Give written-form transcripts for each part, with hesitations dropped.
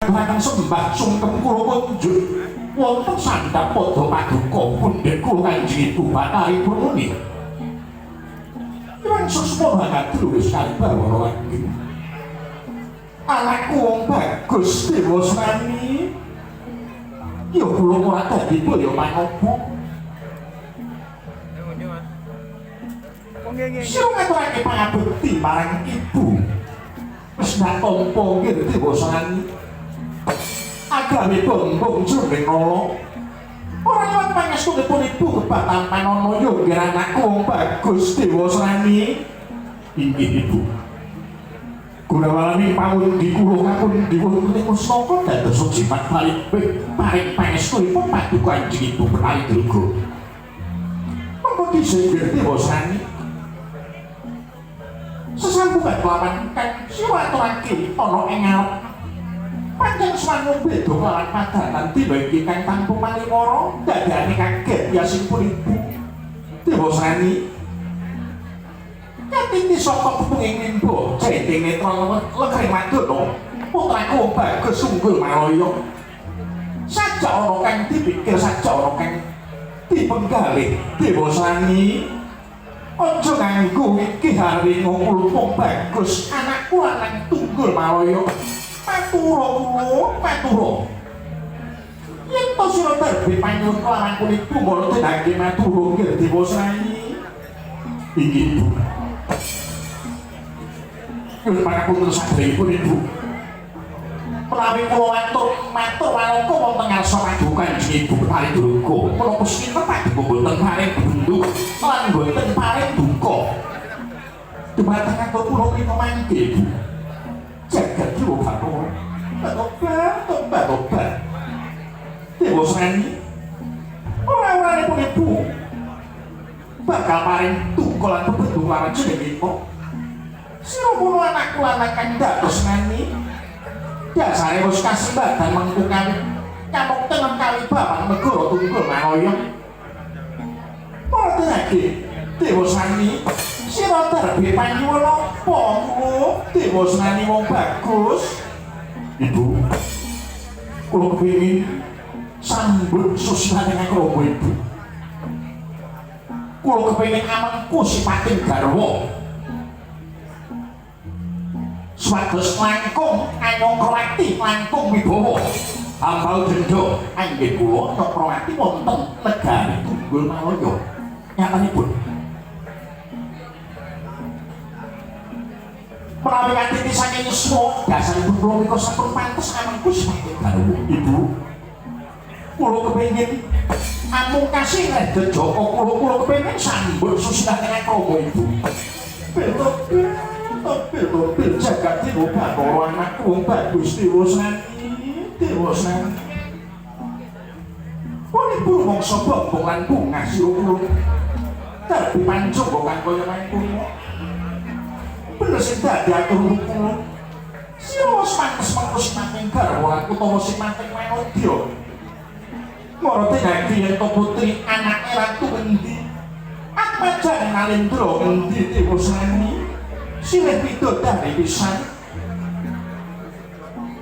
Kakang sembah sungkem kula kunjuk wonten sandhap padha paduka pundhik kula Kanjeng Ibu Bathari Purmuni. Iwan susmono kadru wis kalbar lagi. Anakku wong bagus Dewa Srani. Ya kula ora dadi boyo manopo. Sira ngaturake pangabekti marang ibu. Wis ndak tampa nggih Dewa Srani. Agawe bombong jroning nala. Ora liwat pangestunipun ibu kebataan panono yo nggih anakku wong bagus Dewa Srani. Inggih ibu. Gunawarani pamundi kula ngapundi wonten ing Mustaka dados jimat paring pangestunipun paduka Kanjeng Ibu Bathari Durga. Monggo dhisik Dewa Srani. Sesambungan kelawan kang sira aturake ana ing ngarep panjang swangun beda kelawan padanan tiba iki kang tanpa maniwara dadane kaget biasipun ibu Dewa Srani katiti saka punging mimba jaiting netra lekring Madana putraku bagus unggul malaya sajak ana kang dipikir sajak ana kang dipenggalih Dewa Srani aja nganggo iki hari ngulpung bagus anakku lanang tunggul malaya Paturo. Yen to sira terbi panyuwun kelawan kulit tunggal tenage maturo nggih Dewa Srani. Inggih Bu. Kula pangapunten sadèrèngipun Ibu. Menawi kula matur walaka wonten ngarsa paduka Kanjeng Ibu Bathari Durga. Kula puspita paduka boten paring bunduk lan boten paring duka. Dumateng atur kula menika mangke Bu. Jagat Dewa Bathara tobat Dewa Srani ora-orane pun ibu bakal paring tungkolan bebendung lawan jenengipun sira mono anakku anak kang dados ngani dasare wis kasembadan mengku kali kamukten kali bapak negara tunggul malaya ora tenage Dewa Srani sira terbi panyuwun apa Dewa Srani wong bagus. Ibu kula kepingin sambut susahane kromo ibu. Kula kepingin amengku sipating garwa. Swados langkung anyokrati langkung wibawa. Ambal dendha anggih kula nyokrati wonten negari Tunggul Malaya. Nyatanipun menawi kanthi saking yuswa dasaripun kula menika sampun pantes amengku sipating garwa. Ibu kula kepengin amungkasi Raden Jaka kula kepengin sambut susahane kromo ibu. Betul jagat Dewa Bathara anakku wong bagus Dewa Srani. Pun ibu mangsa bombong lan bungah sira kula. Terbi pancoba kaya mangkono. Bener sing dadi atur kula. Sira wis pantes mengko sipating garwa utawa sipating manodya. Marate dadi yen to putri anake ratu endi? Atmajan Nalendra endi Dewa Srani? Silih pidodari pisan.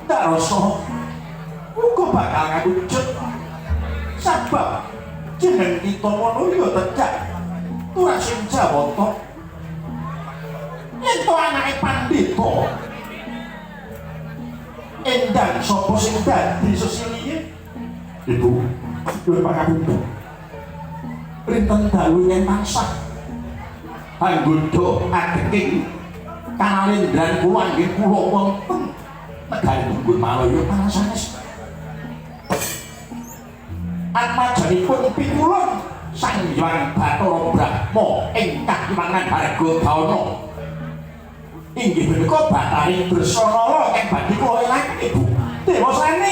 Tak rasa uga bakal ngawujud. Sabab jeneng kita ngono ya tecak. Ora sing jawata. Yen to anake pandhita endang sapa sing dadi sesilihe? Ibu, nyuwun pangapunten. Printen dalu yen tansah anggoda adeking Kanalendran kula nggih kula wonten negari Tunggul Malaya parasanes. Atmajanipun pitulung Sang Hyang Bathara Brahma ingkang imangan Hargadawana. Inggih menika Bathari Dresana ing badhe kula elake Ibu. Dewa Srani.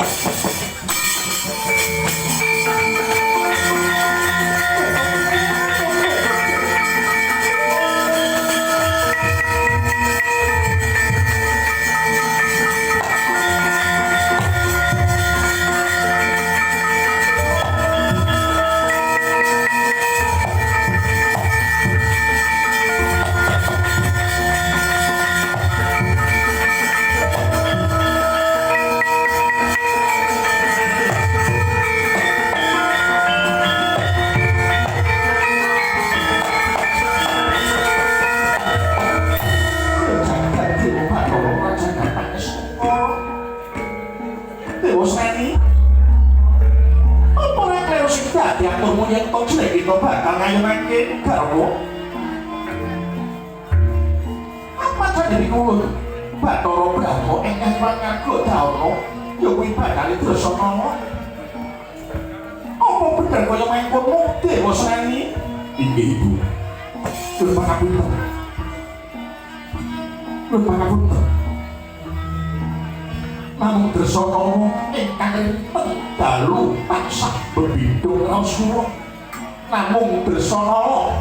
Dewa Sreni apa nek kleru sing dadi aturmu yen to jeneng kita bakal ngayunake garwa apa jenenge kulo Bathara Brahma ingkang mangarga Dawana ya kuwi bakal Drasanala apa bener kaya mengkono Dewa Sreni inggih Ibu Nuwun pangapunten Nuwun pangapunten namung Drasanala ingkang rinten dalu tansah bebidung raosura namung Drasanala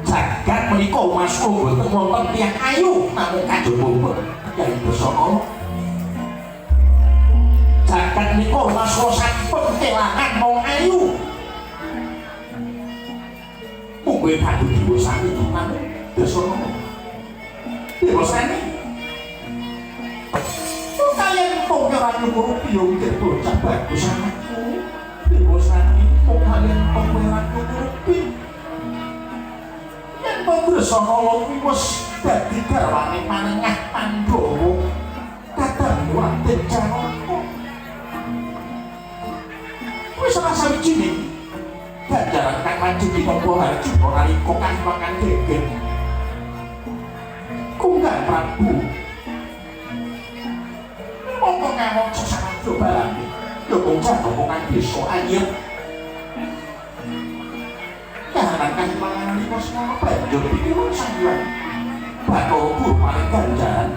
jagat menika Mas boten wonten tiyang ayu namung kajaba Kyai Drasanala jagat menika Mas sampun kelangan wong ayu mungkin Prabu Dewa Sreni namung Drasanala Dewa Sreni kalian kok ora nyukur piye iki bocah bagus anakku Dewa Sreni kok kalian kok ora nyukur piye yen Drasanala kuwi wis dadi garwane manengah Pandhawa kadang wonten Janaka wis ora sawijining ganjaran kang wajib ditampa Harjuna nalika kahiwangan geger Kunggang Prabu apa ngawon sesama cobalan ya bocah omongan besok ayam kahanan kahiwangan nalika semana banjur pikiran sanggulan Bathara Guru paling ganjaran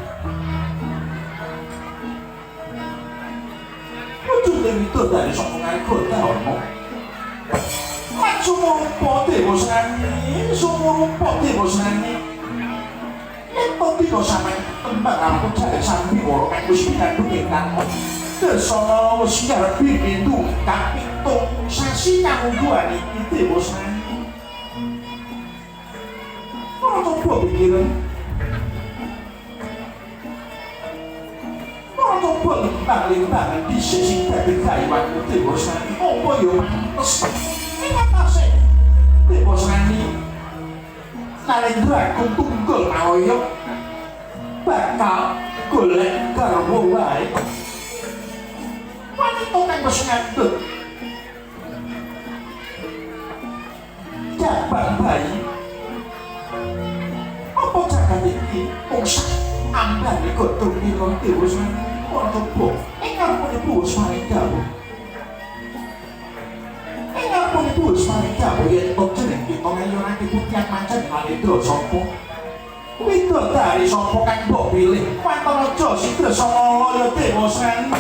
wujud itu dari sokongan Dawana lan sumurpa Dewa Sreni sumurpa Dewa Sreni yen pira sampeyan tembang aku jare sampe ora kang wis pinandhung ingkang Drasanala wis ngarep pintu kapitung sasi kangguan iki Dewa Sreni ora coba pikiran ora coba lintang-lintangan dhisik sing dadi gaweanmu Dewa Sreni apa ya pantes ing atase Dewa Sreni Narendra Tunggul Maoyo bakal golek garwa wae wanita kang wis ngandhut jabang bayi apa jagat iki wong sak ambane godhong ira Dewa Sreni ora coba ing ngarepane Dewa Sreni dawuh ing ngarepane Dewa Sreni dawuh yen to jeneng kita ngayunake putihan mancen Narendra sapa widodari sapa kang mbok pilih Wantaraja sing Drasanala ya Dewa Sreni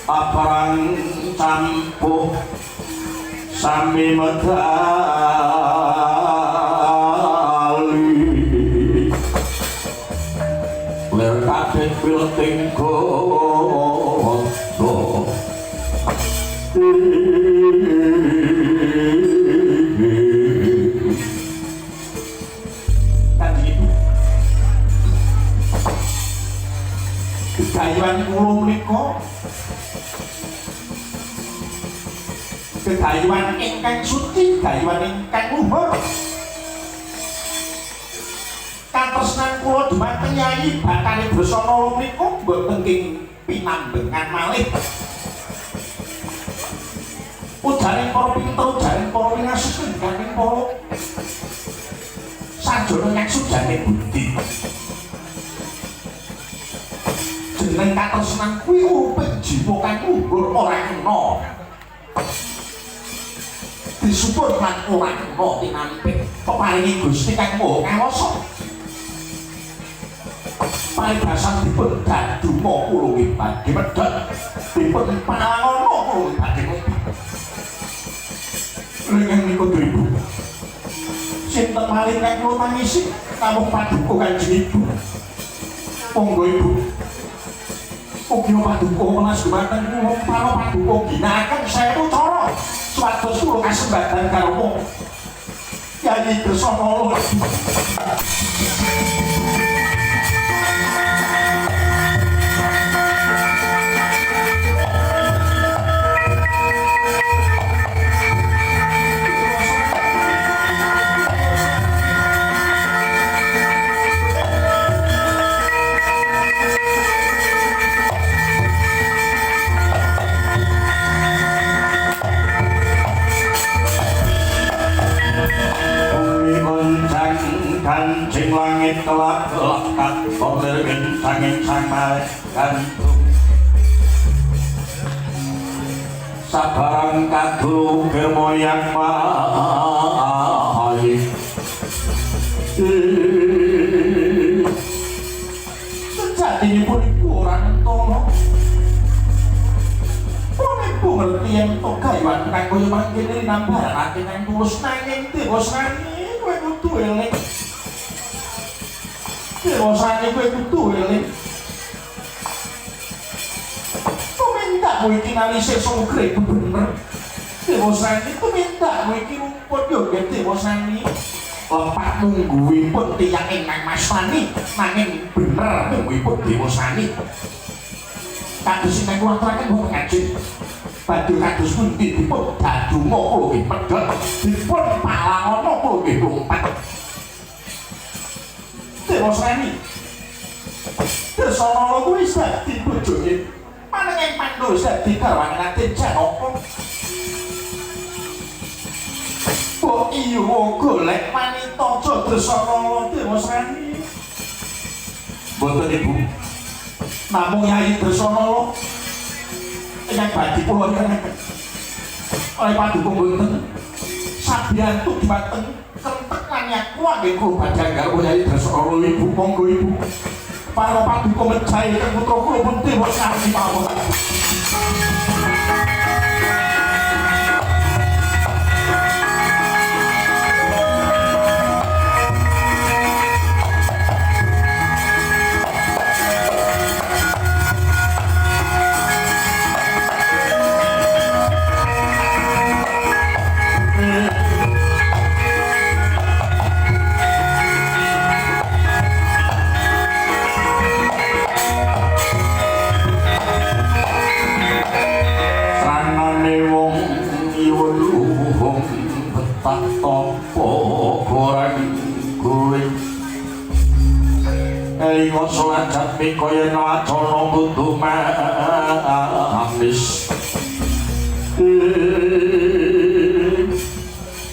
aparang campuh sami medali ler kabeh pileting godo kegayuhan kula menika kegayuhan ingkang suci, kegayuhan ingkang luhur. Katresnan kula dhumateng Nyai Bathara Drasanala menika boten king pinambengan malih. Ujaring para pinter, ujaring para wingasus, ujaring para sarjana kang sujane budi. Jeneng katresnan kuwi uriping jiwa kang luhur ora kena. Disupur lan ora kena tinampik peparingi Gusti kang Maha Kawasa. Paribasan dipun daduma kula nggih badhe medhot dipun panalangana kula nggih badhe medhot. Lengen niku Ibu. Sing sinten malih nek kula tangisi namung paduka Kanjeng Ibu. Monggo Ibu. Ugi paduka welas dumateng kula para paduka ginakaken 1000 cara supados kula kasembadan karo Kyai Dresana. Kancing langit kelak lekat Kolir gentangin sampai gantung Sabarang kadul kemoyang mahal Sejati ini pun kurang tolong Pun ibu ngerti yang togaiwan Kanggo yang makin ini nambahan Akin yang tulus nanging Tibos nanging Kue kudu eling Dirosane kowe kudu eling. Tumindak kowe iki nalise songkre bener. Dirosane tumindak kowe iki rumput yo nggih dirosane. Lepak mungguhipun tiyang ingkang mastani nanging bener mungguhipun dirosane. Kados ingkang kula aturaken boten ngajeng. Badhe kados pundi dipun dadunga kula nggih pedhot dipun palangana kula nggih rumpet. Dewasani Dresana kuwi dadi bojone panenging Pandhawa dadi garwane Raden Janaka. Mbok iya golek wanita Dresana Dewasani. Mboten Ibu. Namung Nyai Dresana ingkang badhe kula nyerekken. Oleh paduka mboten sabiyantu dhumateng kentek lan nyakuan nggih kula badhe garwa Nyai Dresana Ibu monggo Ibu. Para paduka mejahi teng putra kula pun dewa sami pawon. Elingo sholat mikaya nacana kudu manis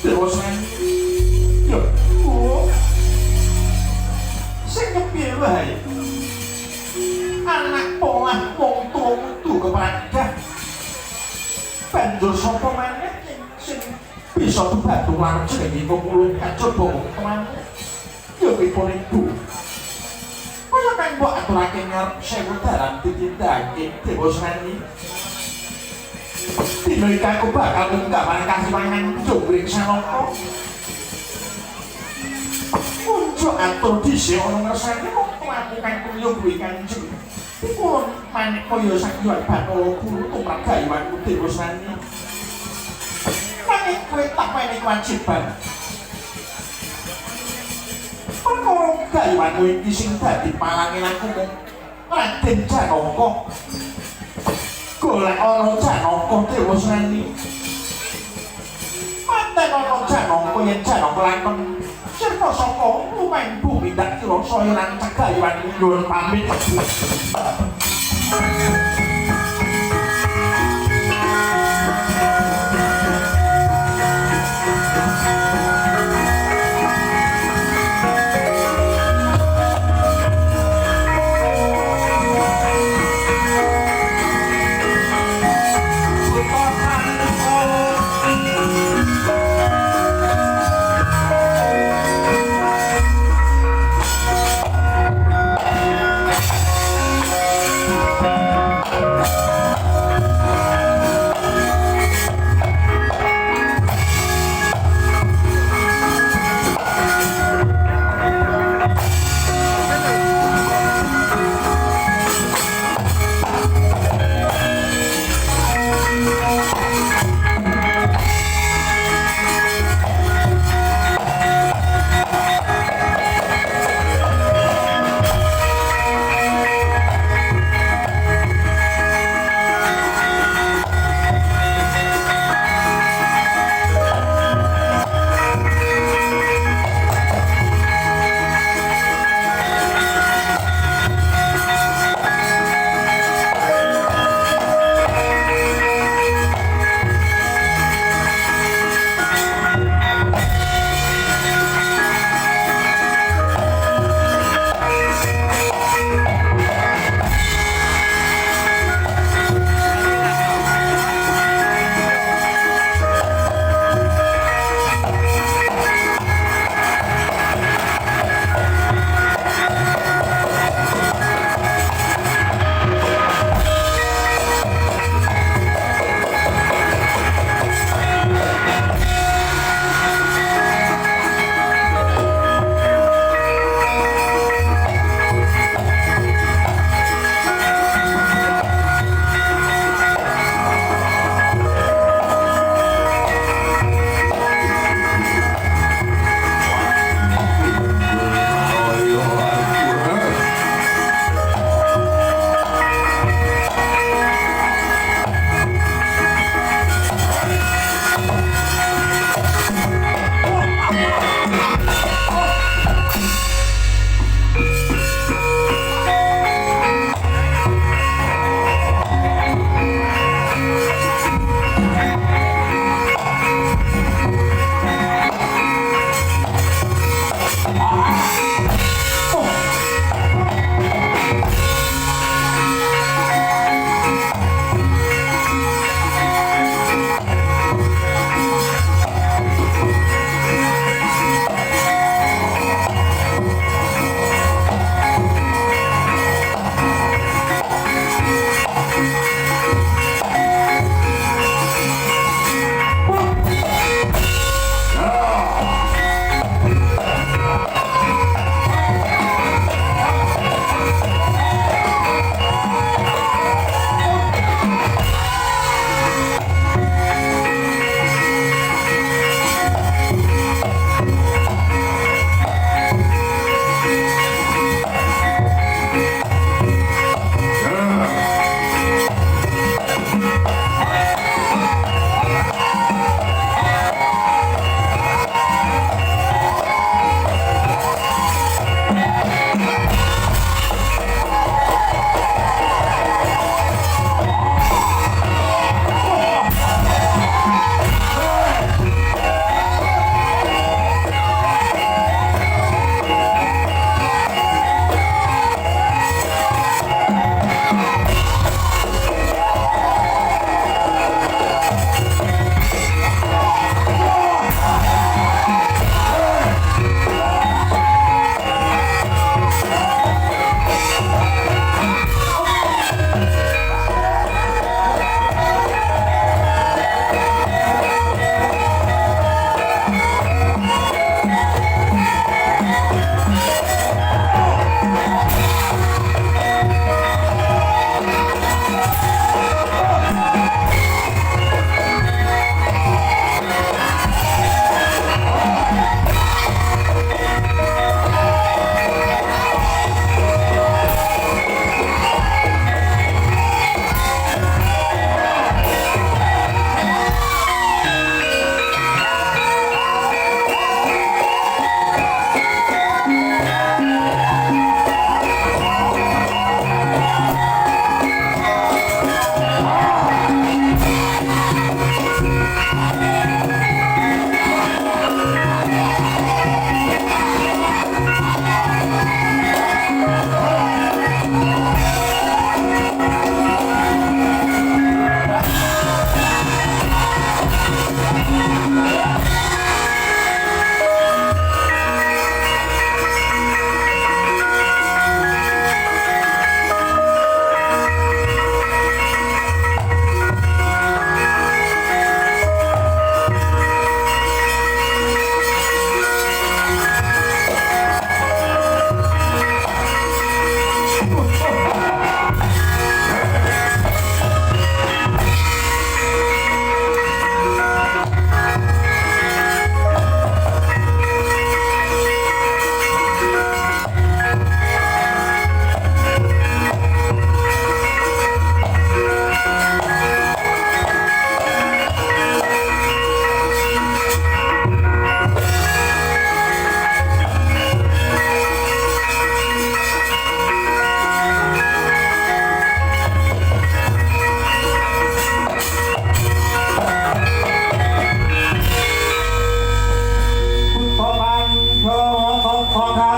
Dewasan yo sing kepiye wae anak polah wong tuwa kudu kepradah banjur sapa maneh sing bisa dibantu lan jenenge pemulung kajaba teman yo pripun Ibu. Kaya kang mbok aturake ngarep 1000 dalan ditindakake Dewasani. Dina iki aku bakal munggah marang kasiwangan Jonggring Sanaka. Unjuk atur dhisik ana ngersane kok mlakukan kuwi kuwi Kanjeng. Kula manik kaya sakjuan Bathara Guru tumrap gaweanku Dewasani. Nanging kowe tak paring kewajiban. Perkara gaweanmu iki sing dadi palangin aku mung Raden Janaka. Golek ana Janaka Dewasani. Manten ana Janaka yen Janaka lakon sirna saka lumeng bumi dak kira saya lan cagawean nyuwun pamit.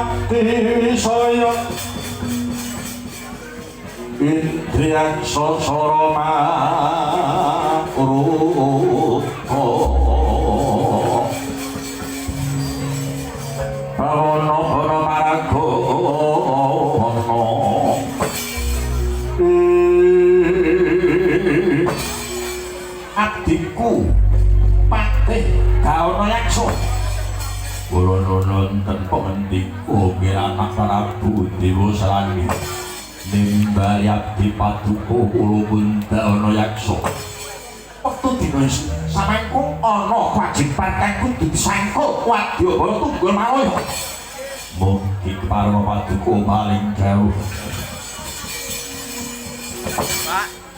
abdi saya Indrian sosoro maruto Bawono bono maragono abdiku patih gaono yakso kula nonton pementiku anak Prabu Dewa Salangi nimbali abdi paduka kula pun gaono yakso wektu dina samengku ana kewajiban kang kudu disangkul Wadyabala Tunggul Malaya mugi kepareng paduka paling jauh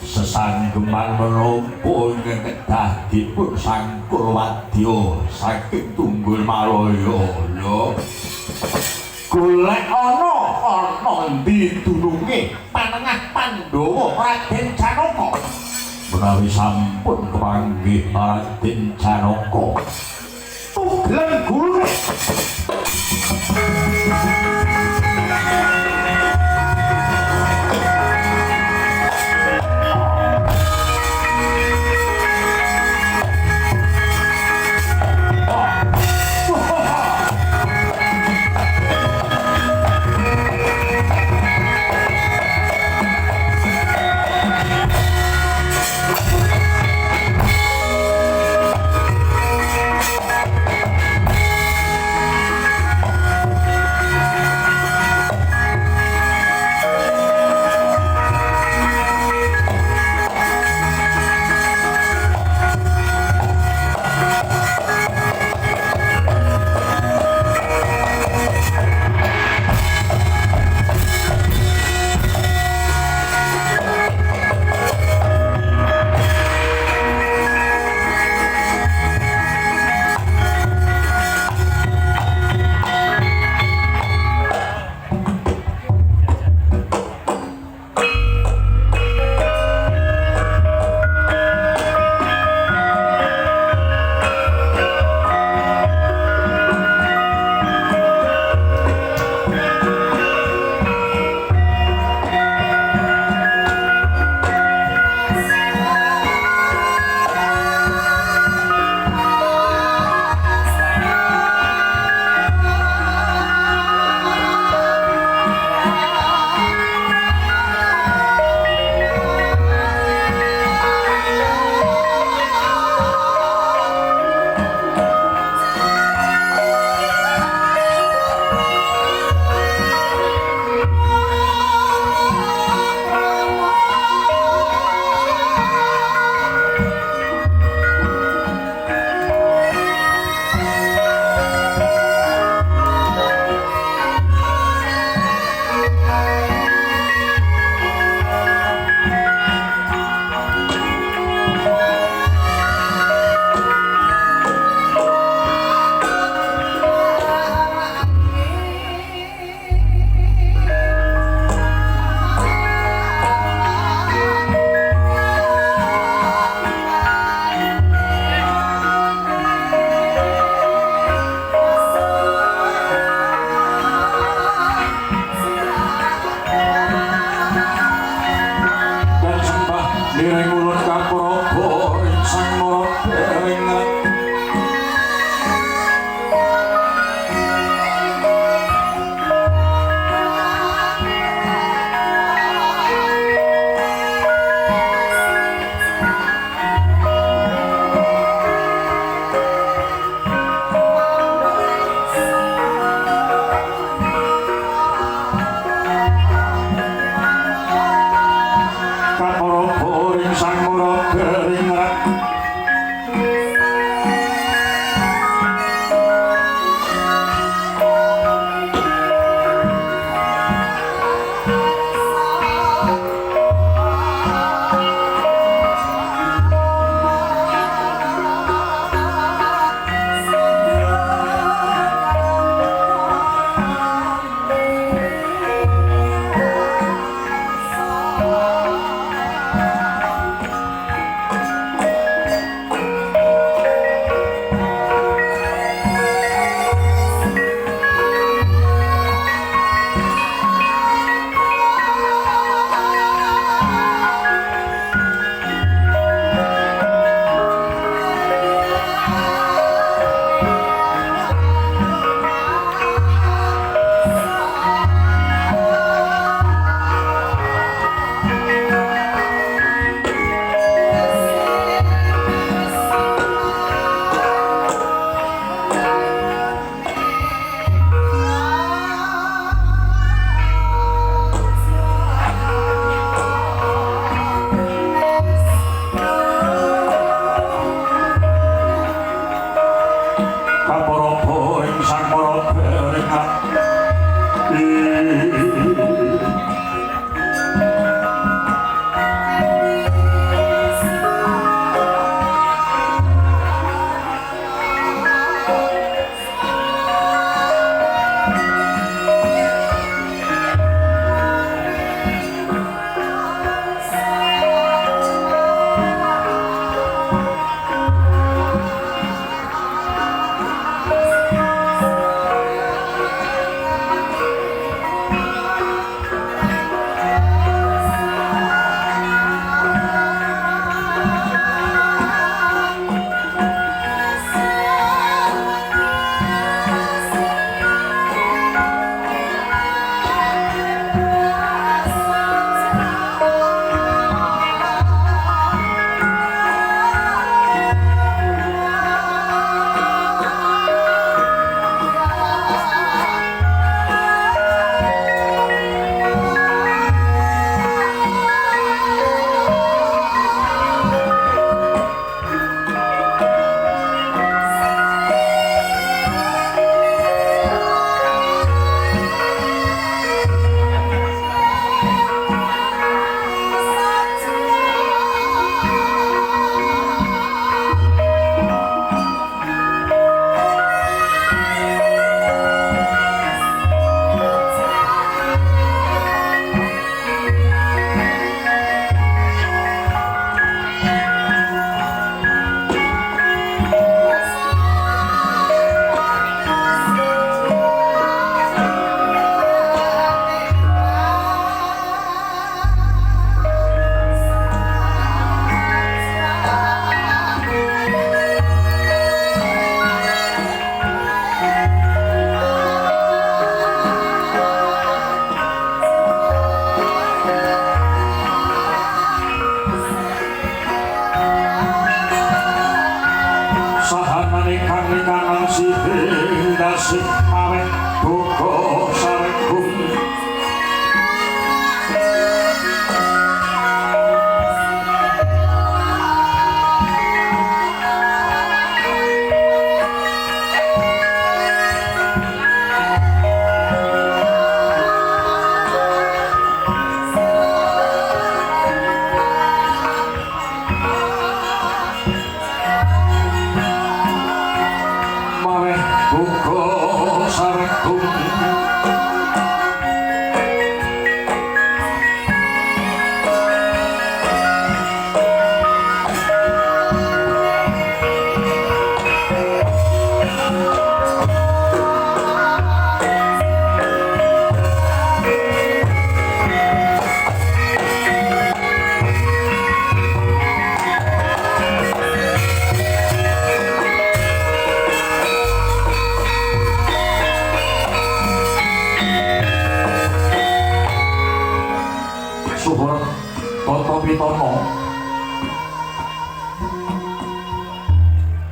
sesanggeman menapa ingkang kedah dipun sangkul wadya saking Tunggul Malaya lho golek ana endi dununge panengah Pandhawa Raden Janaka menawi sampun kepanggih Raden Janaka tuglen gulune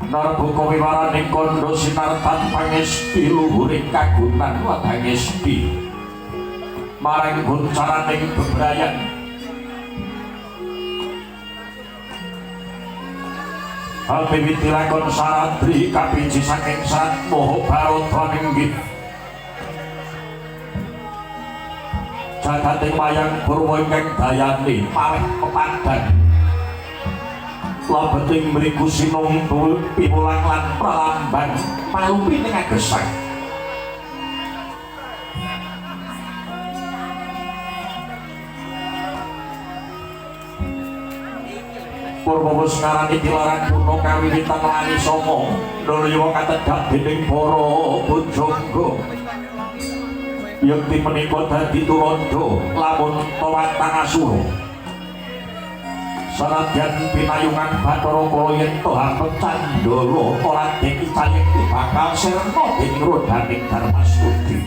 Narbuka wiwaraning kandha sinartan pangesti luhuring kagunan wadangesti marang goncaraning bebrayan hal miwiti lakon saratri kapiji saking Serat Mahabharata ninggih jagating wayang Purwa ingkang dayane paweh pepadhan labeting mriku sinungtul piwulang lan pralamban palumpi ning agesang Purwa wis ngarani dilarang kuno kawiwitan lani sanga nulya katedhak dening para bojonggo yekti menika dadi tulondo lamun tawatang asura sanadyan pinayungan Bathara Kala yen to hapet Candala ora dene cayekti bakal sirna dening rodaning Darmastudi.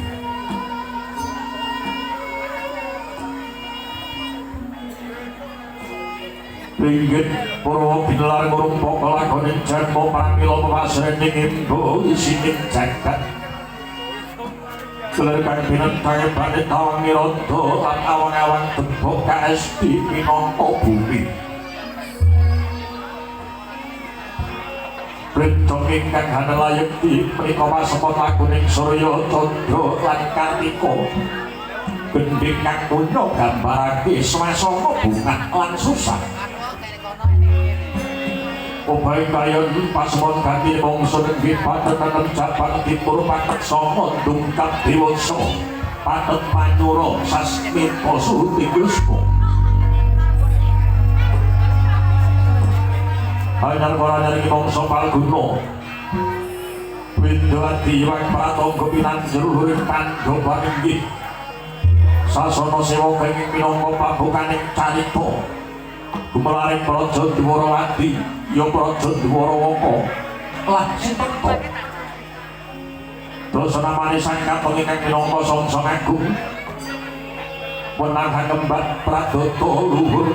Pinggit Purwa bilar ngrumpaka lakoning janma pramila pawasrening imbo isining jagat Kelerkan binatang bane tawangi rondo lan awang-awang tembok kaesti minangka bumi Gedhong ingkang hanelayekti menika pasepon lakuning Surya Candra lan Kartika. Gendhing kang punya gambarake swasana bungah lan susah. Obahe kayon pasepon ganti mangsa nenggih patetenem jaban timur patek sanga dungkap dewasa. Patet panyura sasmita suhuti yuswa. Hanyar koranyar iki mangsa palguna. Windawati wang pratangga pinanjur luring pandhawa inggih. Sasana sewa kenging minangka pambukaning carita. Gumelaring Praja Dwarawati, ya Praja Dwarawaka. Lah sinten? Dosanamane sang kaping ingkang minangka Samsung Agung. Wenang kembat pradata luhur.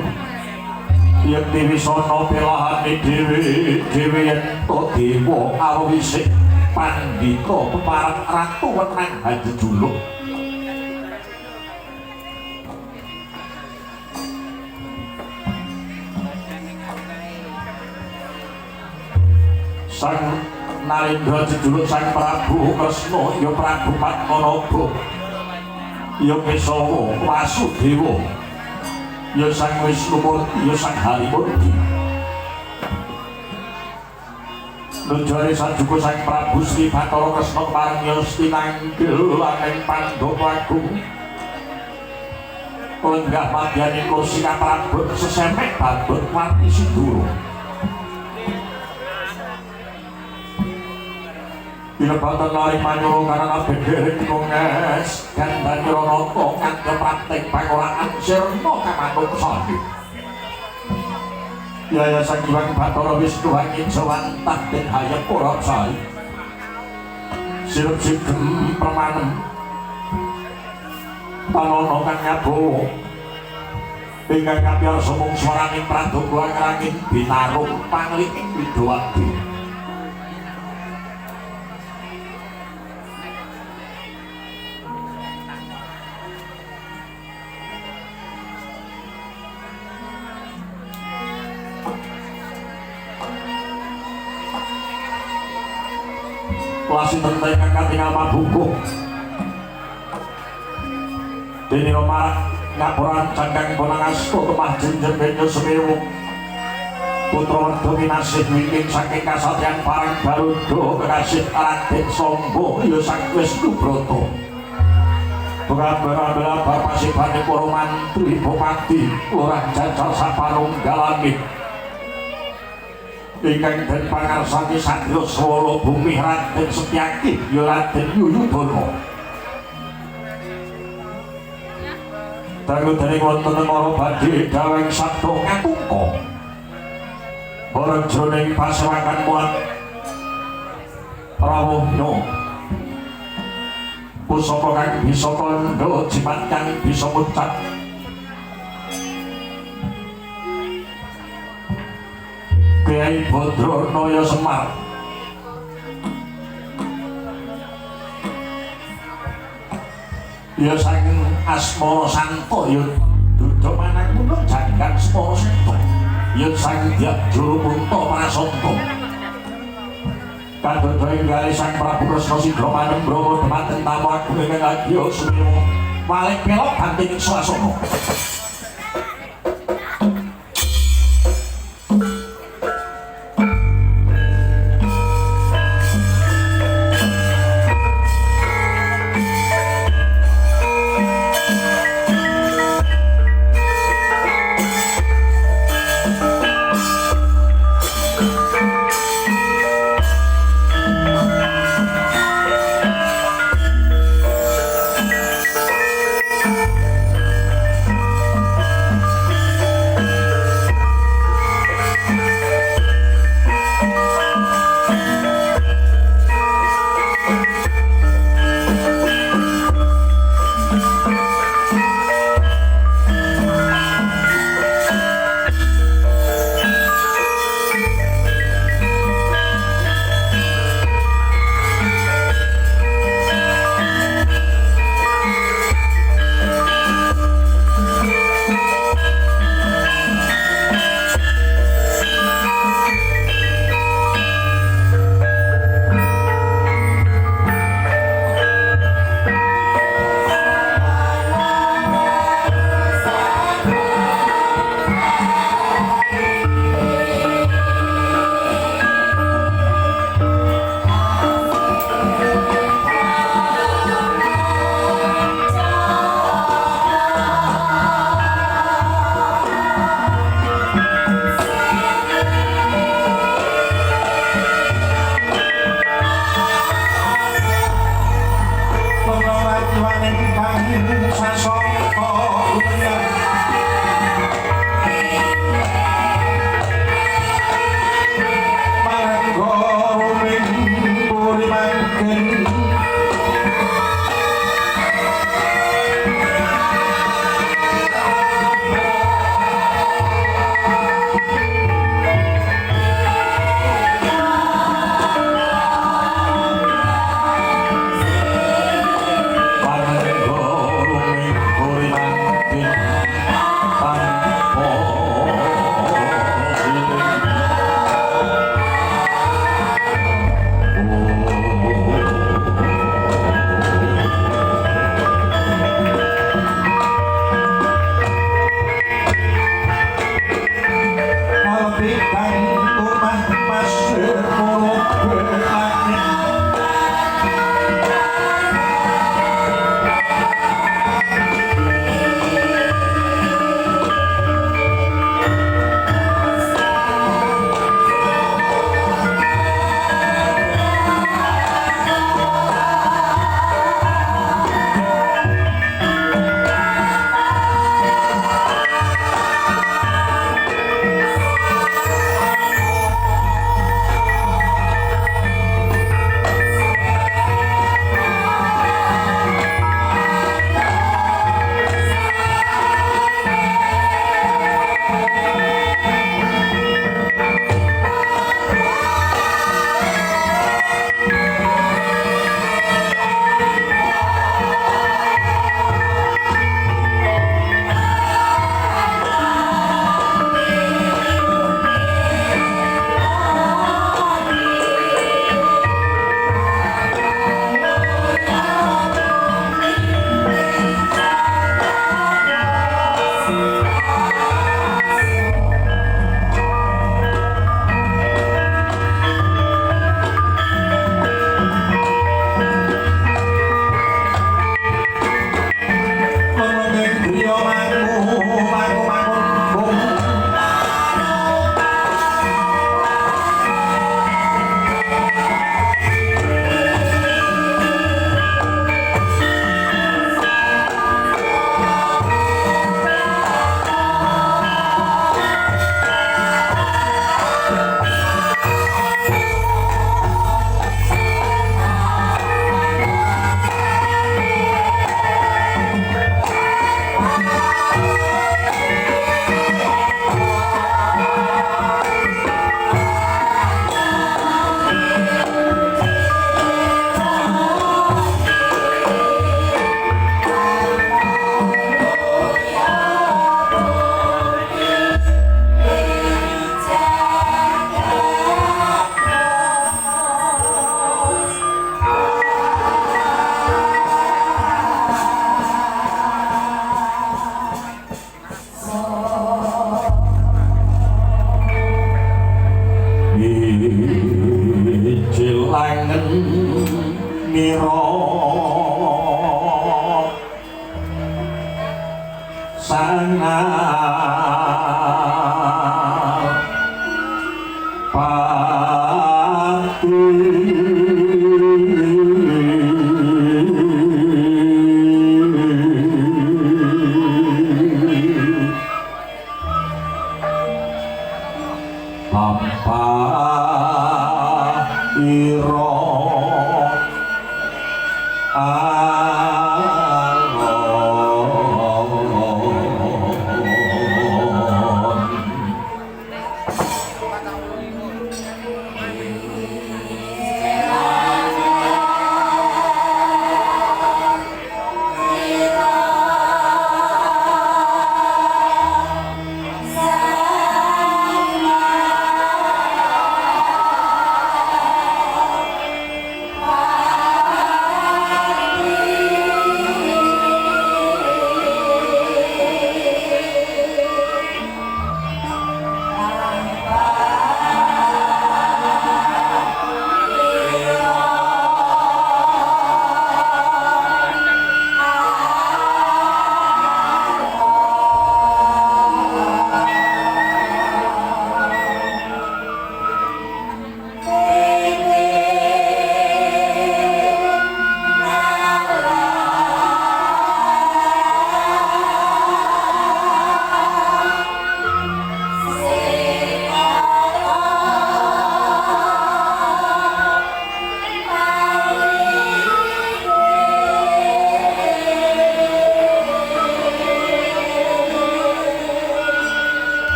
Yen diwisana pelahane dhewe yen to dewa awisik pandhita peparang ratu wenang hajejuluk. Sang Narendra jejuluk sang Prabu Kresna ya Prabu Padmanaba. Ya Kesawa Wasudewa. Ya sang Wisnumurti ya sang Harimurti. Nujare sajuga sang Prabu Sri Bathara Kresna paring tinanggil laning Pandhawa Agung. Lenggah madyaning kursi kaprabot sesemek babot Wati Sindura. Pinebatan lari manyura karana bedherek konges gandane ranata kangge praktek pangolahan sirna kamanungsan. Yayasan Hyang Bathara Wisnu Hangin Sawantah den hayat ora sae. Sirup sigem permanem panono kang nyabawa ingkang kapiyarsa mung swaraning pradonga ngrangin binarung pangliking Widawati. Lasi tentang kakak tinggal mabukuh Dini Romarak ngapuran cangkang bonangasko kemah jinjen benyo semewu Putra Werdo Minasih wiking saking kasatriyan Parang Garuda kekasih Raden Sombo ya sang Wisnu Broto. Bukan bela-bela barpasibane para mantri bupati lurah jajal sapanunggalane ingkang den pangarsani Satya Swala Bumi Raden Setyaki ya Raden Yuyudana. Tanggutane wonten para badhe daweng sabda katungka. Ora jroning pasewakan muat rawuhna. Pusaka kang bisa kandha jimat kang bisa mucat. Kyai Badranaya Semar ya sang Asmara Santa ya duda manang munung jangkang Asmara Santa ya sang Hyang Jurapunta Prasanta kadada enggali sang Prabu Kresna Sidra Manembra dhumateng tamu agung ingkang agya sumewa malih pelok banting swasana.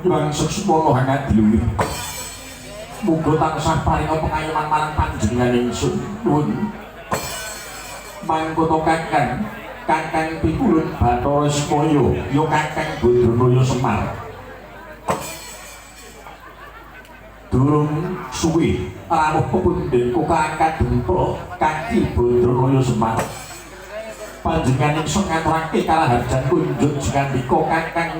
Langsung semono hangat diluwih. Muga tansah paringa pengayoman marang panjenengan ingsun. Nuwun. Mangkono Kakang Pikulun Bathara Semaya ya Kakang Badranaya Semar. Durung suwe rawuh pepundhen Kakang Dempra Kaki Badranaya Semar. Panjenengan ingsun ngaturake kalaharjan kunjuk jengandika Kakang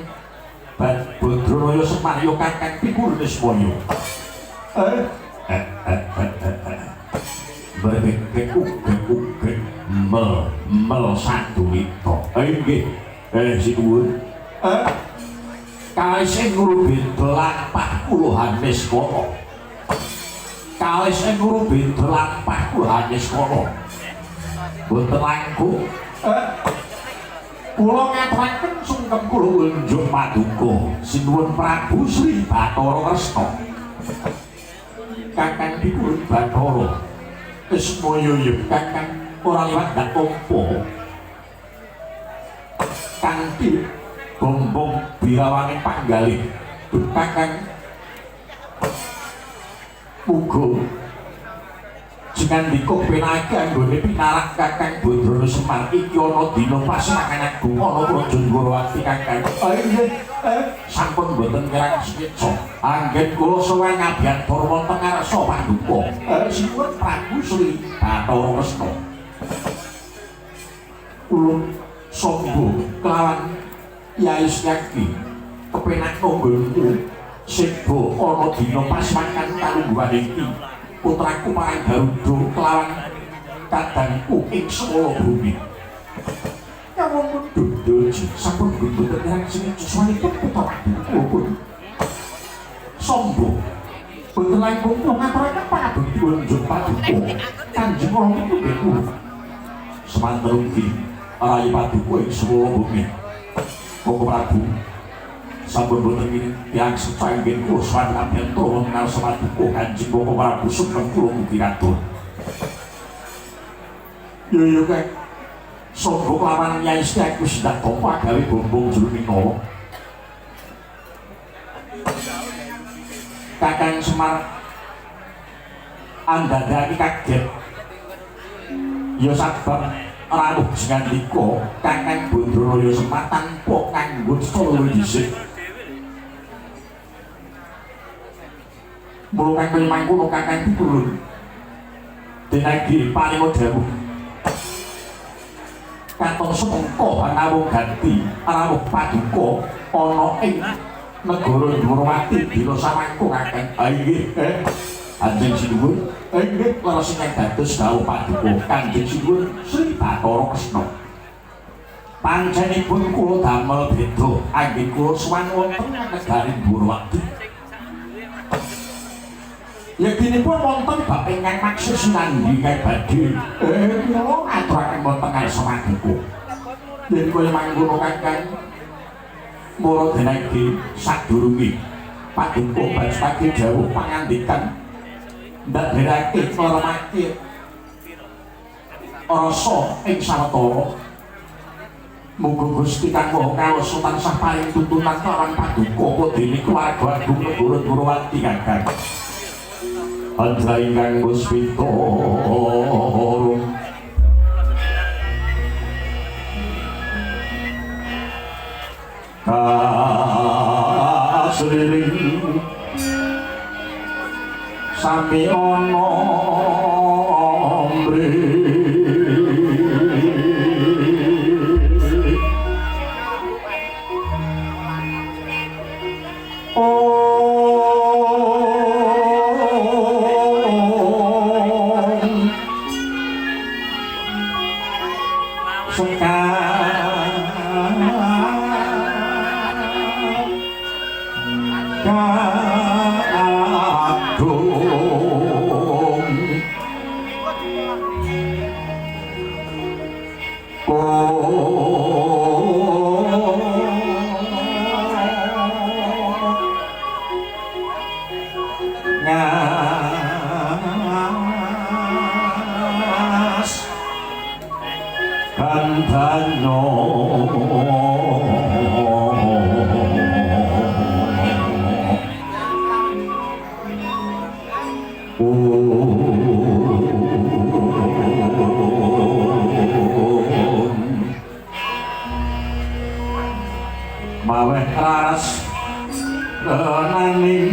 Badranaya Semar ya Kakang Pikulun Semaya. Berkek sadurita. Nggih. Sinuwun. Kalih sing ngrubi delampah puluhan niskala. Kalih sing ngrubi delampah puluhan niskala. Boten langkung. Kula ngaturaken sungkem kula unjuk paduka sinuwun Prabu Sri Bathara Kresna. Kakang Pikulun Bathara Semaya ya Kakang ora liwat dak tampa. Kanthi bombong birawane panggalih Kakang muga jengandika penake anggone pinarak Kakang Badranaya Semar iki ana dina pasrakan agung ana Praja Ndwarawati Kakang. Sampun boten kirang sekeca. Anggen kula sowan ngabiyantara wonten ngarsa paduka. Sinuwun Prabu Sri Bathara Kresna. Kula sangga kelawan Yai Setyaki kepenak nonggonku seba ana dina pasrakan kalungguhan iki. Putraku marang Garuda kelawan kadangku ing Sewala Bumi. Ya wong dodoji sampun boten kirang sekeca sawanipun putraku pun sombong. Boten langkung ngaturaken pangabekti unjuk paduka Kanjeng Rama Putraku. Semanten ugi rayi paduka ing Sewala Bumi. Monggo Prabu sampun boten ngiring tiyang secanggih kula sawan abiyantara wonten ngarsa paduka Kanjeng Rama Prabu sugeng kula mugi katur. Ya Kang. Sangga kelawan Nyai Setyaki sedaya tampa gawe bombong jroning nala. Kakang Semar andhadhani kaget. Ya sabab rawuh jengandika Kakang Badranaya Semar tanpa nganggo stolo dhisik. Mula Kakang mangkono Kakang Pikulun denagi paring dawuh katon semengko rawuh ganti rawuh paduka ana ing negara Ndwarawati dina samangko Kakang. Nggih. Kanjeng Sinuwun. Nggih, leres ingkang dados dawuh paduka Kanjeng Sinuwun Sri Bathara Kresna. Panjenipun kula damel beda anggen kula sowan wonten negari Ndwarawati. Yakinipun wonten bab ingkang maksud sinandi ingkang badhe kula ngaturaken wonten ngarsa paduka. Yen kaya mangkono Kakang mula denagi sadurunge paduka bajpati dawuh pangandikan ndak derake ngormati rasa ing sawetara. Muga Gusti Kang Maha Kawasa tansah paring tuntunan kelawan paduka dene keluarga agung negara Ndwarawati Kakang. Andra ingkang puspita kasriring sami ana Maweh raras naning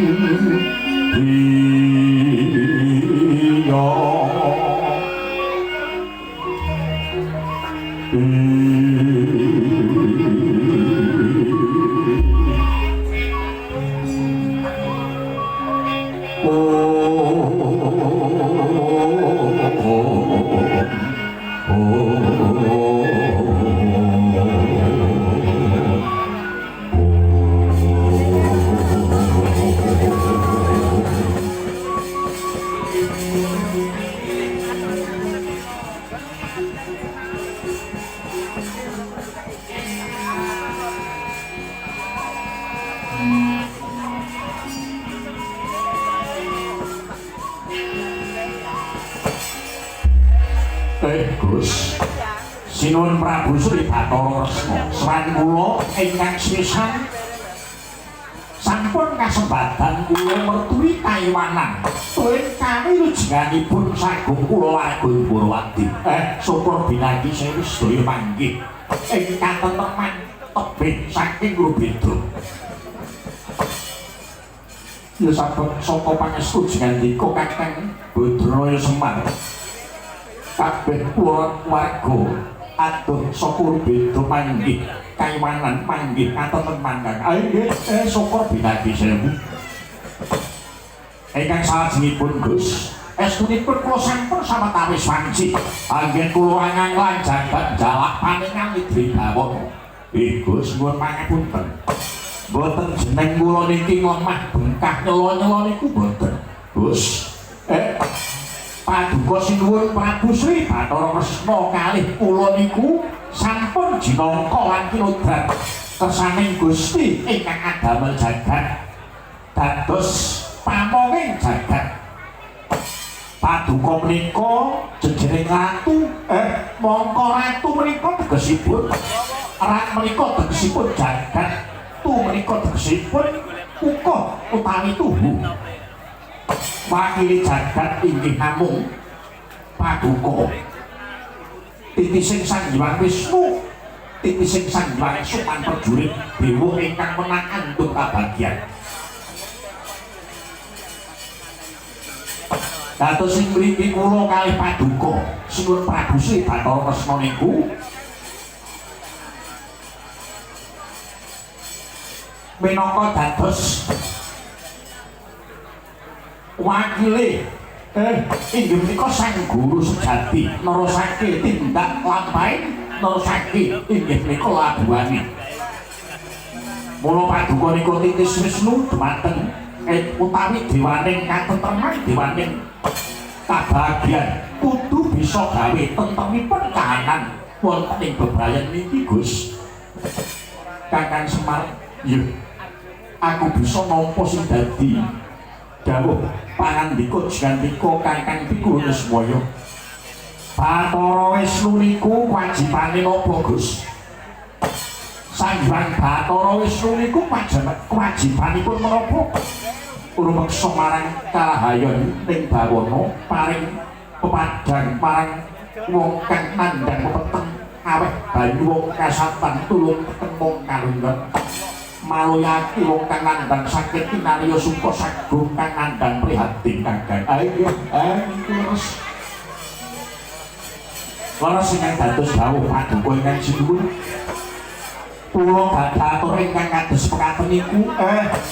diyo Gus Sinuwun Prabu Sri Bathara Kresna saran kula ingkang sepisan sampun kasembadan kula mertui kaiwanan tuwin kawilujenganipun sagung kula warga Purwadi syukur binagi sewu sedaya manggih ingkang tenteman tebih saking Rubeda ya sabab saka pangestu jengandika Kakang Badraya Semar kabeh warga atur saka Rubeda manggih kaiwanan manggih katonton mangkang nggih syukur binagi sewu ingkang salajengipun Gus estunipun kula sampun sawetawis wanci anggen kula anglang jagat jalak paningan Widri Bawana Gus nuwun pangapunten mboten jeneng kula niki lemah bengkah nyela-nyela niku mboten Gus Paduka sinuwun Prabu Sri Bathara Kresna kalih kula niku sampun jinangka lan kinodrat kersaning Gusti ingkang adamel jagat dados pamonging jagat Paduka menika jejering ratu mongko ratu menika tegesipun rak menika tegesipun jagat tu menika tegesipun ukoh utawi tuhu wakili jagat inggih namung Paduka titising Sang Hyang Wisnu titising Sang Hyang Suman Prajurit dewa ingkang menang antuk kabagyan dados sing mriki kula kalih Paduka sinuwun Prabu Sri Bathara Kresna niku minangka dados wakile inggih menika sang guru sejati nerusake tindak lampahe nerusake inggih menika labuhane mula Paduka nika titis Wisnu dhumateng utawi dewaning katentreman dewaning kabagyan kudu bisa gawe tentremipun kahanan wonten ing bebrayan niki Gus Kakang Semar ya aku bisa nampa sing dadi dawuh pangandika jigandika Kakang Pikulunuswaya Bathara Wisnu niku wajibane napa Gus Sang Hyang Bathara Wisnu niku kewajibanipun menapa rumeksa marang kahayon ning bawana paring pepadang marang wong kang nandhang pepeteng aweh banyu wong kasatan tulung ketemu kalunggan maluyaki wong kang nandhang sakit kinarya suka sagung kang nandhang prihatin Kakang ayo terus leres ingkang dados dawuh Paduka ingkang sinuwun kula badhe atur ingkang kados pekaten niku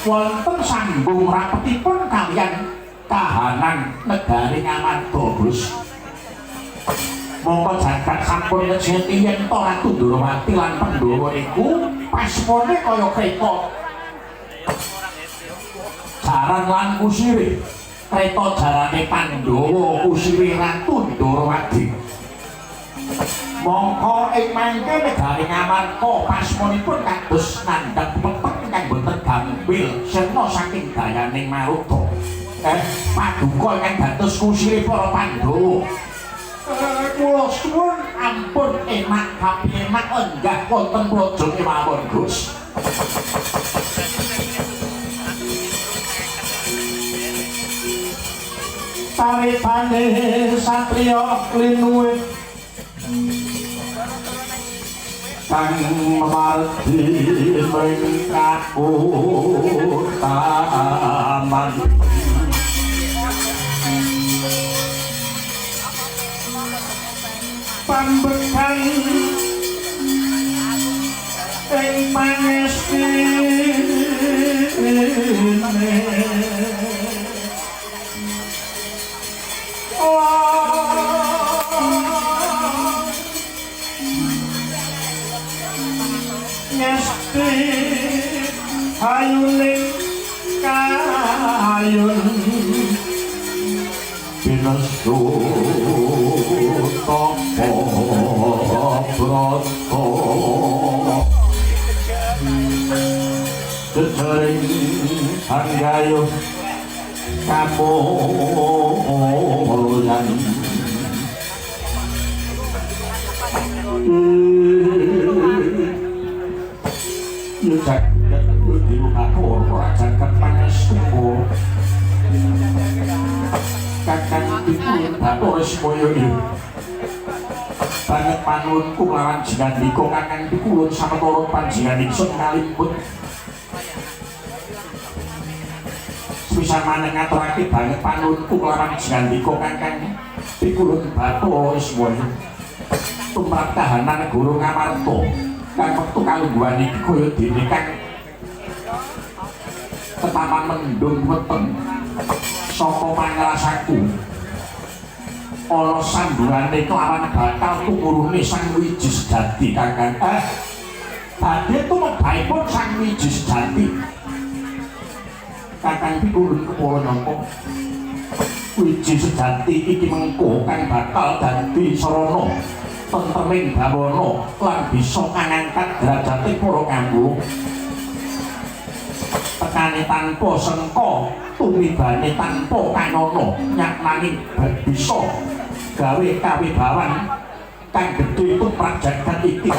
wonten sambung rapetipun kaliyan kahanan negari Ngamarta Gus mongko jagat sampun ngejeti yen to Ratu Ndrawati lan Pandhawa iku pasmone kaya kreta jaran lan kusire kreta jarane Pandhawa kusire Ratu Ndrawati mongko ing mangke negari Ngamarta pasmonipun kados nandhang pepek ingkang boten gampil sirna saking dayaning Maruta paduka ingkang dados kusire para Pandhawa kula suwun ampun enak kapienak enggah wonten praja kemawon Gus Taritane satriya klinuwe kang memardi mengkak utaman pambekan ing pangestine ngesti ayuning kayun binastu topo broto jejaring hanggayuh kamulyan jagat budi aku ora jagat pangestu kakang dipun batur semaya iki banget panuwunku lawan jingandika kakang pikulun sawetara panjenengan ingsun kalipun bisa maneh ngaturake banget panuwunku lawan jingandika kakang pikulun batur semaya tumrap kahanan negara Ngamarta kang wektu kalungguhan iki kaya dene kang tetaman mendung weteng saka pangrasaku ana sandurane kelawan bakal tumurune Sang Wiji Sejati kakang badhe tumebahipun Sang Wiji Sejati kakang pikulun kepala nyangka Wiji Sejati iki mengko kang bakal dadi sarana tentreming bawana lan bisa ngangkat derajate para kanggo tekane tanpa sengka tumibane tanpa kanana nyakmani bisa gawe kawibawan kang gedhe tumrap jagat iki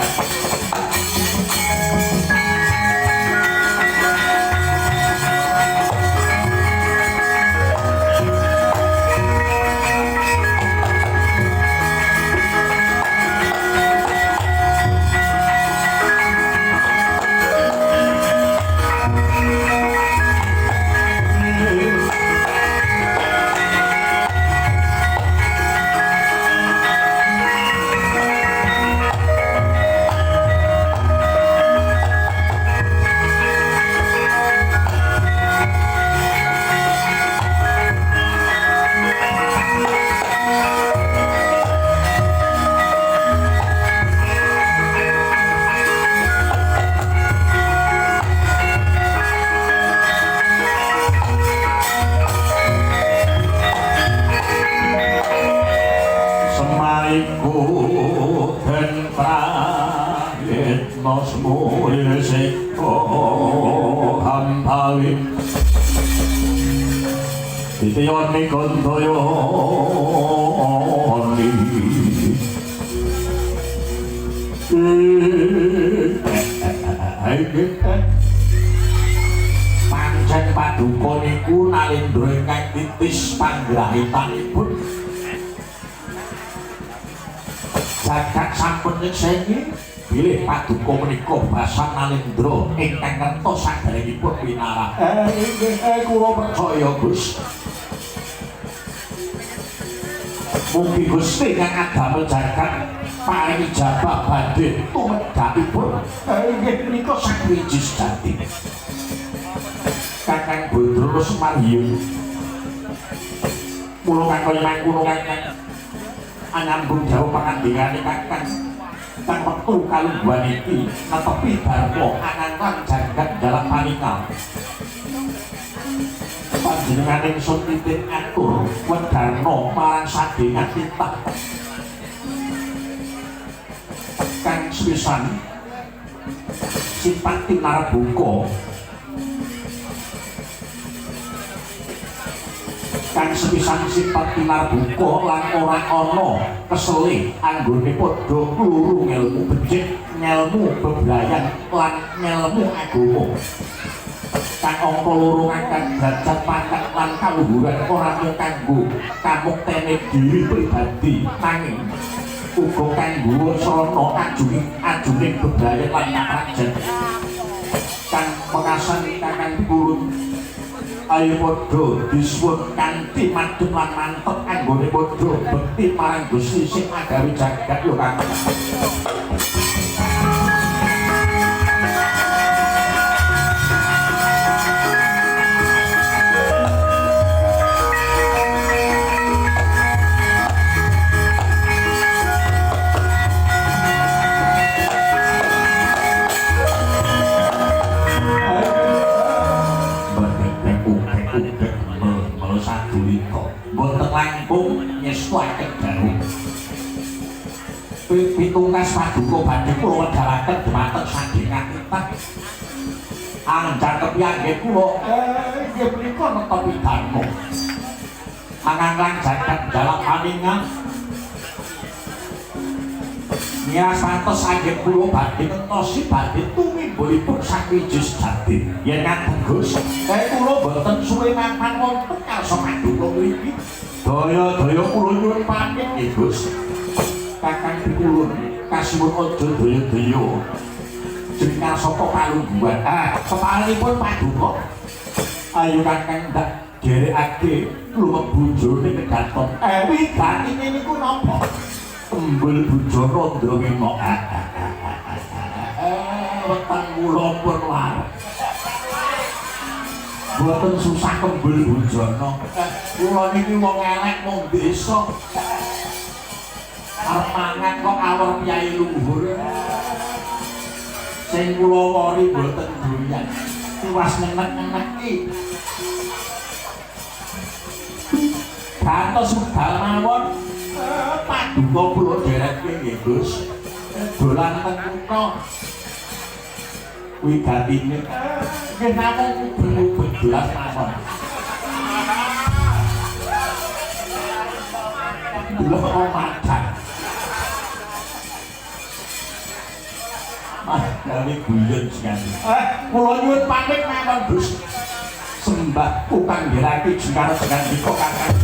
Titiyoni kontoyoni pancen paduka niku nalindra ingkang titis panggrahitanipun jagat sampun nyekseni bilih paduka menika Basan Nalindra ingkang ngertos saderengipun winarah kula percaya Gus mugi Gusti kang adamel jagat paring ijabah badhe tumedhakipun inggih menika Sang Wiji Sejati Kakang Badra Sumaryo mula kaya mangkono kakang anyambung jauh pangandingane kakang kang wektu kalungguhan iki netepi dharma anangan jagat dalam panikal panjenengan ingsun titip atur wedarna marang sadéyan titah kang sepisan sifat tinarbuka kang sepisan sifat tinarbuka lan ora ana kesele anggone padha kluru ngelmu becik ngelmu bebrayan lan ngelmu agama kang angka loro ngangkat derajat pangkat lan kaluhuran ora mung kanggo kamuktene diri pribadi nanging uga kanggo srana ajuning bebrayan lan kaprajan kang pengasan kakang purun ayo padha disuwun kanthi madhep lan mantep anggone padha bekti marang Gusti sing agawe jagat yo Kang. Boten langkung nyesuaikan daru pitungkas paduka badhe kula wedharaken dhumateng sadéyan titah anjar kepiyangge kula inggih punika netepi dharma angang jagat dalam paningan ya santos anggih kula badhe ngentosi badhe tumimbulipun sakwiji sejati yen ngaten Gus kula boten suwe mapan wonten karsa paduka mriki daya-daya kula nyuwun pamit nggih Gus kakang pikulun kasuwun aja daya-daya jeneng saka kalungguhan kepalinipun paduka ayo kakang ndak derekake lumebu jroning kedaton wigatine niku napa embul bujana ndrawina weteng kula pun waras boten susah kembul bujana kula niki wong elek wong desa arep mangan kok awor piyai luhur sing kula wori boten doyan tiwas nenek-nenek iki kantos medal mawon paduka kula dereke nggih Gus dolan teng kutha wigatine nggih namung ubeng-ubeng dolan mawon lho macan gawe guyon sekali kula nyuwun pamit mawon Gus sembah tukang nggirake jengkar dengan dika kakang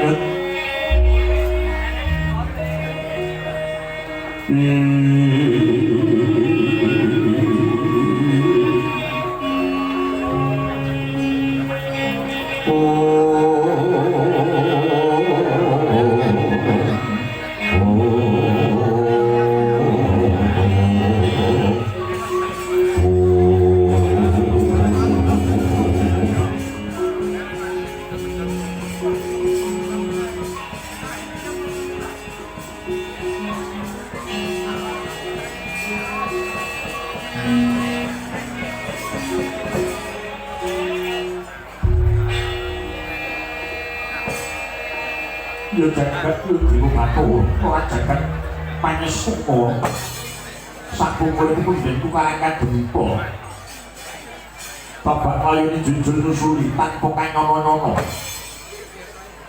lanjut. Yo jagat yo dilupato ora jagat panyesuko sakungkul iku den tukaran dempo bapak ayune junjul nusuli tanpa kanyono-nyono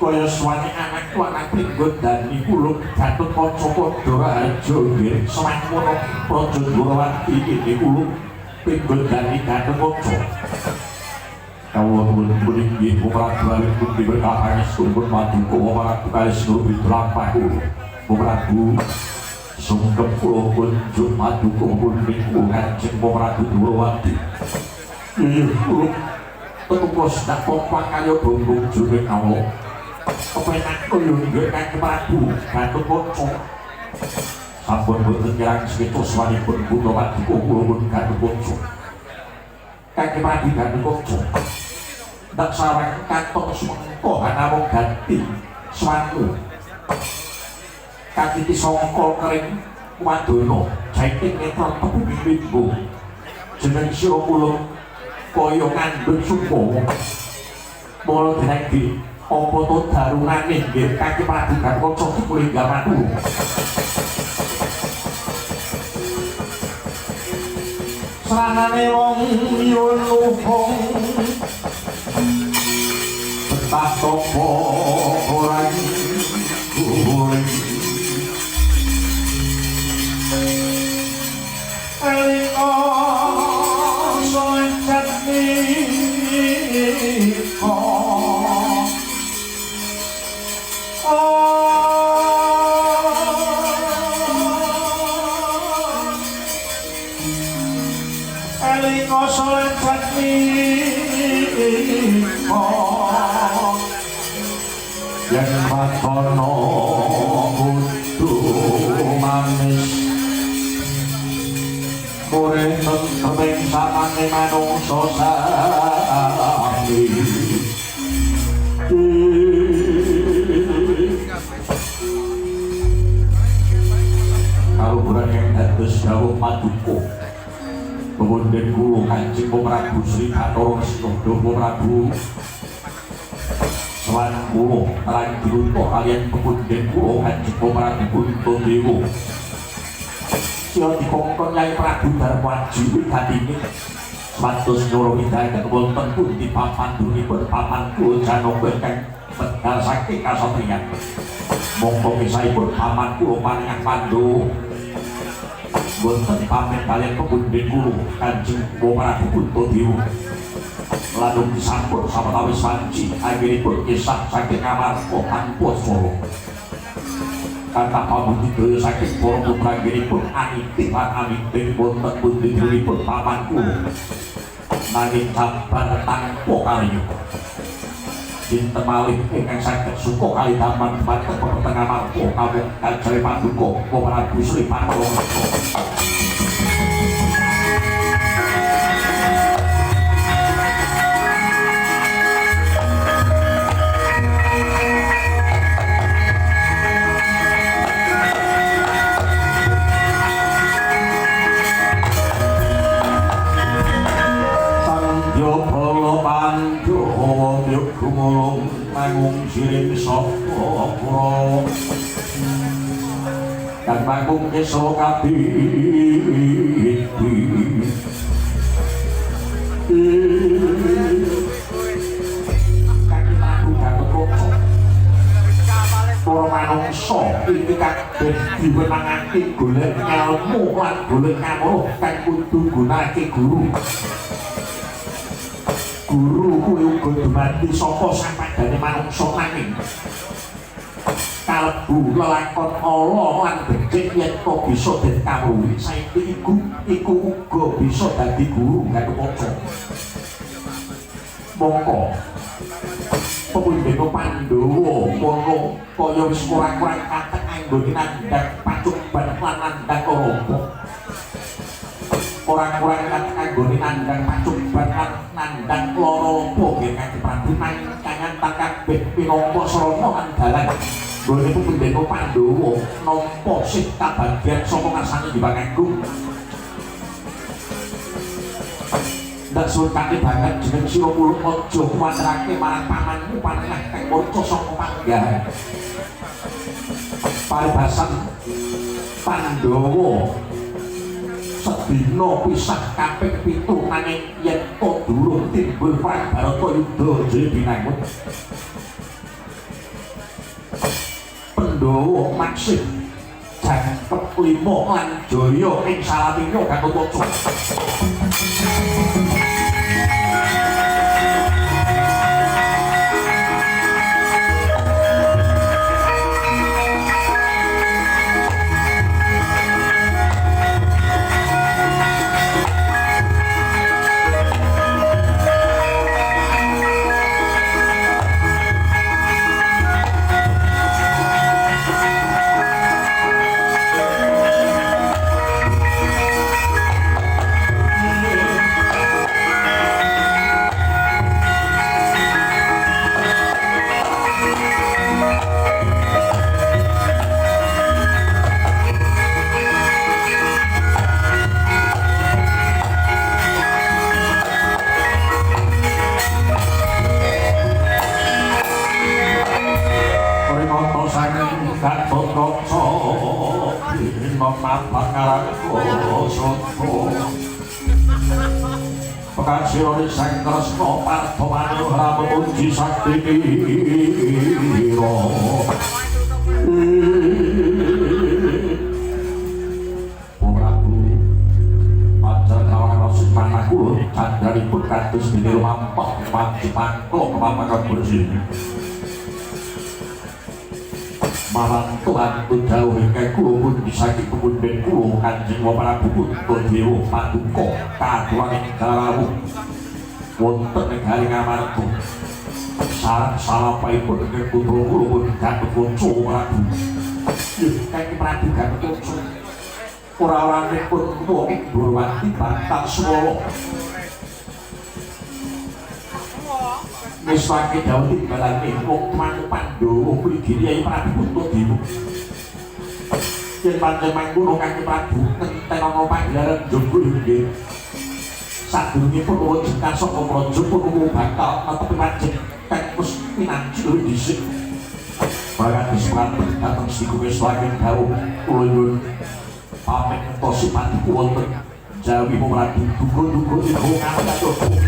kaya suwane anak tuanak pringgot dan iku Gatut Kaca padha raja nggih samono praja Dwarawati iki kulo pringgot dan Gatut Kaca kawula muling nggih Prabu Prabu berkahan sumber madu kula Prabu kalis nur bitlampaku Prabu sungkem kula kunjuk madu kumpul niku Kanjeng Prabu Dwarawati kula tetukus dak kompak kaya bumbung jroning kawula kepenak kaya nggih Kanjeng Prabu Gatut Kaca sampun boten kirang sekitos wanipun kula madu kula Gatut Kaca Kanjeng Prabu Gatut Kaca tak sarang kantong semengko hanawong ganti suatu kaki songkol kering wadono jaiting netron tepu bibitku jeneng sira kula kaya ngandhut supo mula denegi apa to darungane nggih Kanjeng Prabu Gatut Kaca mulinggal matu sanane wong nyuwun luhung tak topo orang kuring elingo soncet niko elingo soncet niko yang matono kudu manis murih teteping samane manungsa sami kaluhuran yang dados dawuh Paduka pepundhen kula Kanjeng Prabu Sri Bathara Kresna Prabu Swan kulo lan diruntuh kalian pepundhen kulo Kanjeng Prabu Kuntadewa siya dikongkon Nyai Prabu Darmaji wigatine satus nyuruh hidayah wonten pundi papan dunipun papan kulo janaka ingkang medal saking kasatriyan monggo kisahipun paman kulo paningan Pandhawa wonten pamit kalian pepundhen kulo Kanjeng Prabu Kuntadewa lalu disampun sawetawis wanci akhiripun kisah saking Amarta tanpa swara kata pamudidaya saking para putra akhiripun Aniti lan Aniti wonten pundi-pundipun paman kula nanging sabar tanpa karya dinten malih ingkang saged suka kali taman dhateng pepeteng Amarta kawit Kanjeng Paduka Prabu Sri Bathara kumulung mangung siring sapa pura kang manggung kesra kabeh kang Prabu Gatut Kaca para manungsa iki kabeh diwenangake golek ilmu lan golek kamruh kang kudu gunakake guru guru kuwi uga dumadi saka sapadane manungsa nanging kalebu lelakon ala lan becik yen to bisa den kawruhi saiki iku uga bisa dadi guru Gathotkaca mongko pemundhene Pandhawa mono kaya wis kurang-kurang kathek anggone nandhang pacumban lan nandhang Rama orang-orang kathek anggone nandhang pacumban lan nandhang Rama Kanjeng Prabu kancan kabeh minangka sarana lan dalan nggone pemundhene Pandhawa nampa sih kabagyan saka ngarsane Hyang Agung ndak sulkane banget jeneng sira muluk aja kuwatirake marang pamanmu panengah kang morca saka panggahan paribasan Pandhawa sedina pisah kaping 7 nanging yen to durung timbul perang Baratayuda jaya binangun Pandhawa maksih jangkep 5 lan jaya ing salaminya Gathotkaca Pakasirane sang tresna parthomane ora memuji sakti pira Prabu pacar kawan rasih manaku candharipun kados dene lumampah mati pangko kemamakan bersih marang Tuhan tu jauh hingga kulo pun bisa dikebun kulo Kanjeng Prabu Puntadewa Paduka kaduaning kalawu wonten ing Haring Amarta sareng salampaipun ing putra kulo pun Gathotkaca Prabu Kanjeng Prabu Gathotkaca ora-oranipun wong Brawati Bantal Swara wis wae dawuh timbalane wong manuk Pandhawa kuwi Kyai Prabu Puntadewa yen pancen mangkono Kanjeng Prabu ngenten ana panggilan jumbo nggih sadurungipun wujud saka praja pun bakal netepi wajib kang wis pinanci dhisik Barat disepakati datang siku wis wae dawuh kula nyuwun pamit tosi pati wonten Jawi Prabu duga-duga iku Gathotkaca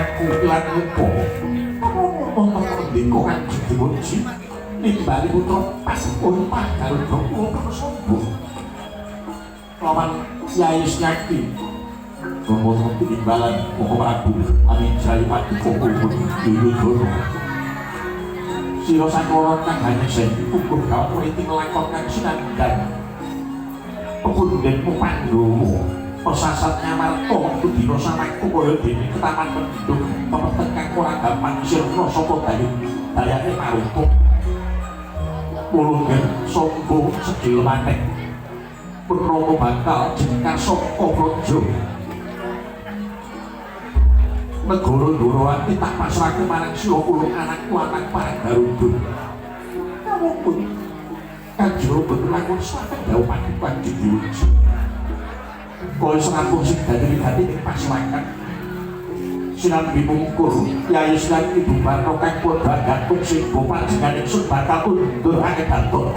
aku lan mupo ngomong ndika kan diwuji nimbali putra pun pagaru karo sombong lawan Yai Syakti ngomong timbalan Koko Prabu Amin Jayapati Koko Duryudana sira sakloron kang hanya sing ukur gawat politik nglakonan sinandhan pepundhenmu Pandhawa pesasatnya Marta wektu dina samangku kaya dene ketaman penduduk pepeteng kang ora gampang sirna saka dayane marumpuk mulunggen sombong segil maneh Purnomo bakal jengkar saka praja negara Ndorowanti tak pasrahke marang sira kula anakku anak Panggaruda kamupun kanjeng berlaku saking dawuh padipan diwuji kaya serampung sing dadi hati ing paslakan sinambi mungkur Yayi Sri Ibu Barno kang pun bagatun sing panjenengan ingsun bakal undur akedaton